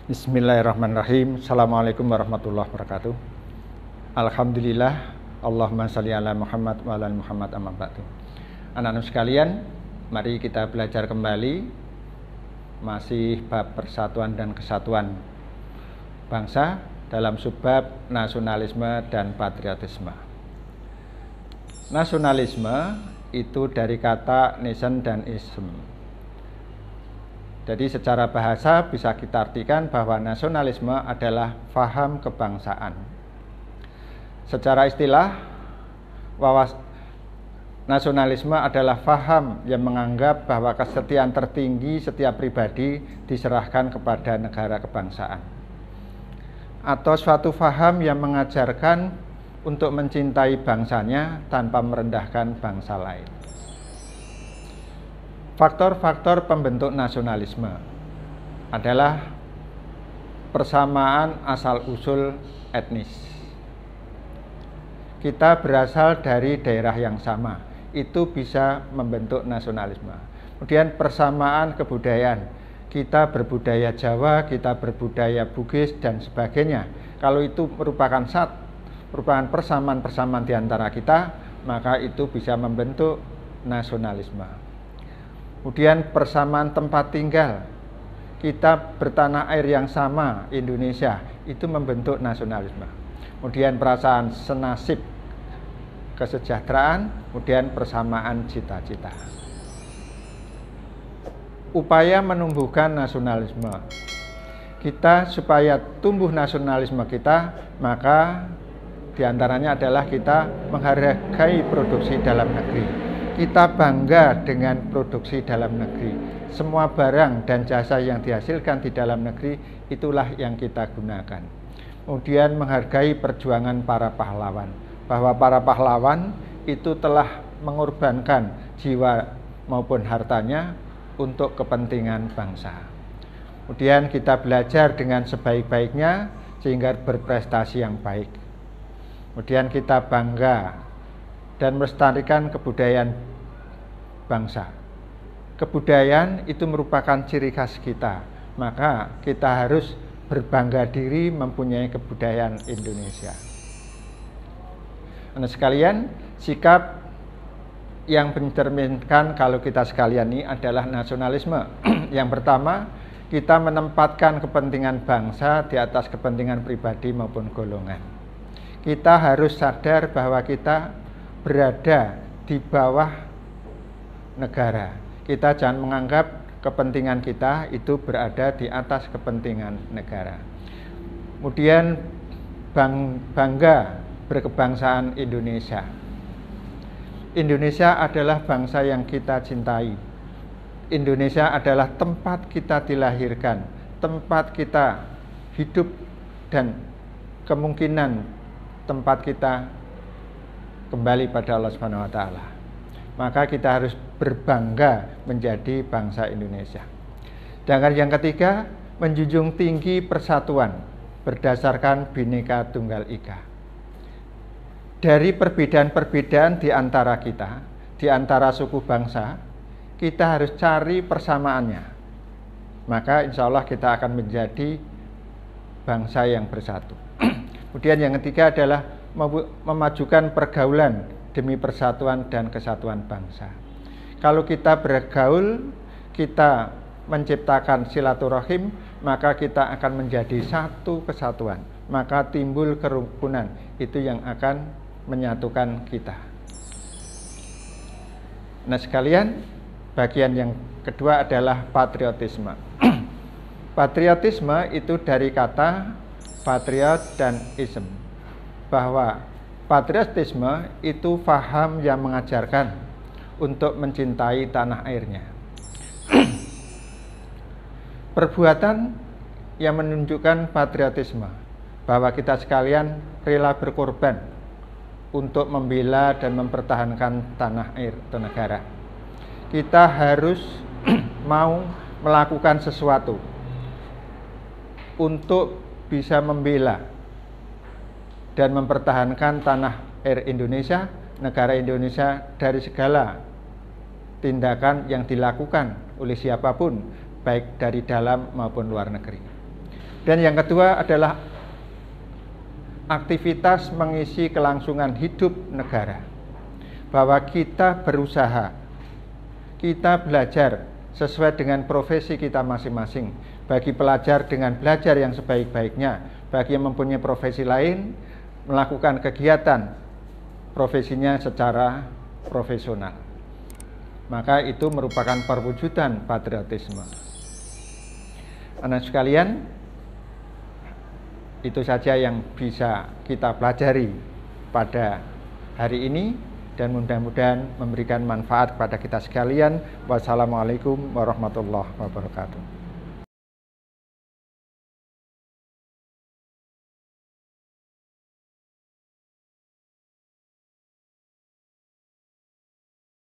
Bismillahirrahmanirrahim. Assalamualaikum warahmatullahi wabarakatuh. Alhamdulillah. Allahumma sholli ala Muhammad wa ala Muhammad amma ba'du. Anak-anak sekalian, mari kita belajar kembali masih bab persatuan dan kesatuan bangsa dalam subbab nasionalisme dan patriotisme. Nasionalisme itu dari kata nation dan ism. Jadi secara bahasa bisa kita artikan bahwa nasionalisme adalah faham kebangsaan. Secara istilah, nasionalisme adalah faham yang menganggap bahwa kesetiaan tertinggi setiap pribadi diserahkan kepada negara kebangsaan. Atau suatu faham yang mengajarkan untuk mencintai bangsanya tanpa merendahkan bangsa lain. Faktor-faktor pembentuk nasionalisme adalah persamaan asal-usul etnis. Kita berasal dari daerah yang sama, itu bisa membentuk nasionalisme. Kemudian persamaan kebudayaan, kita berbudaya Jawa, kita berbudaya Bugis dan sebagainya. Kalau itu merupakan persamaan-persamaan di antara kita, maka itu bisa membentuk nasionalisme. Kemudian persamaan tempat tinggal, kita bertanah air yang sama, Indonesia, itu membentuk nasionalisme. Kemudian perasaan senasib kesejahteraan, kemudian persamaan cita-cita. Upaya menumbuhkan nasionalisme kita, supaya tumbuh nasionalisme kita, maka diantaranya adalah kita menghargai produksi dalam negeri. Kita bangga dengan produksi dalam negeri. Semua barang dan jasa yang dihasilkan di dalam negeri, itulah yang kita gunakan. Kemudian menghargai perjuangan para pahlawan, bahwa para pahlawan itu telah mengorbankan jiwa maupun hartanya untuk kepentingan bangsa. Kemudian kita belajar dengan sebaik-baiknya sehingga berprestasi yang baik. Kemudian kita bangga dan melestarikan kebudayaan bangsa. Kebudayaan itu merupakan ciri khas kita, maka kita harus berbangga diri mempunyai kebudayaan Indonesia. Anak sekalian, sikap yang mencerminkan kalau kita sekalian ini adalah nasionalisme. Yang pertama, kita menempatkan kepentingan bangsa di atas kepentingan pribadi maupun golongan. Kita harus sadar bahwa kita berada di bawah negara. Kita jangan menganggap kepentingan kita itu berada di atas kepentingan negara. Kemudian bangga berkebangsaan Indonesia. Indonesia adalah bangsa yang kita cintai. Indonesia adalah tempat kita dilahirkan, tempat kita hidup, dan kemungkinan tempat kita kembali pada Allah Subhanahu wa taala. Maka kita harus berbangga menjadi bangsa Indonesia. Dan yang ketiga, menjunjung tinggi persatuan berdasarkan Bhinneka Tunggal Ika. Dari perbedaan-perbedaan di antara kita, di antara suku bangsa, kita harus cari persamaannya. Maka insya Allah kita akan menjadi bangsa yang bersatu. Kemudian yang ketiga adalah memajukan pergaulan demi persatuan dan kesatuan bangsa. Kalau kita bergaul, kita menciptakan silaturahim, maka kita akan menjadi satu kesatuan. Maka timbul kerukunan, itu yang akan menyatukan kita. Nah sekalian, bagian yang kedua adalah patriotisme. Patriotisme itu dari kata patriot dan ism, bahwa patriotisme itu faham yang mengajarkan untuk mencintai tanah airnya. Perbuatan yang menunjukkan patriotisme, bahwa kita sekalian rela berkorban untuk membela dan mempertahankan tanah air atau negara. Kita harus mau melakukan sesuatu untuk bisa membela dan mempertahankan tanah air Indonesia, negara Indonesia dari segala tindakan yang dilakukan oleh siapapun, baik dari dalam maupun luar negeri. Dan yang kedua adalah aktivitas mengisi kelangsungan hidup negara. Bahwa kita berusaha, kita belajar sesuai dengan profesi kita masing-masing. Bagi pelajar dengan belajar yang sebaik-baiknya, bagi yang mempunyai profesi lain, melakukan kegiatan profesinya secara profesional. Maka itu merupakan perwujudan patriotisme. Anak sekalian, itu saja yang bisa kita pelajari pada hari ini, dan mudah-mudahan memberikan manfaat kepada kita sekalian. Wassalamualaikum warahmatullahi wabarakatuh.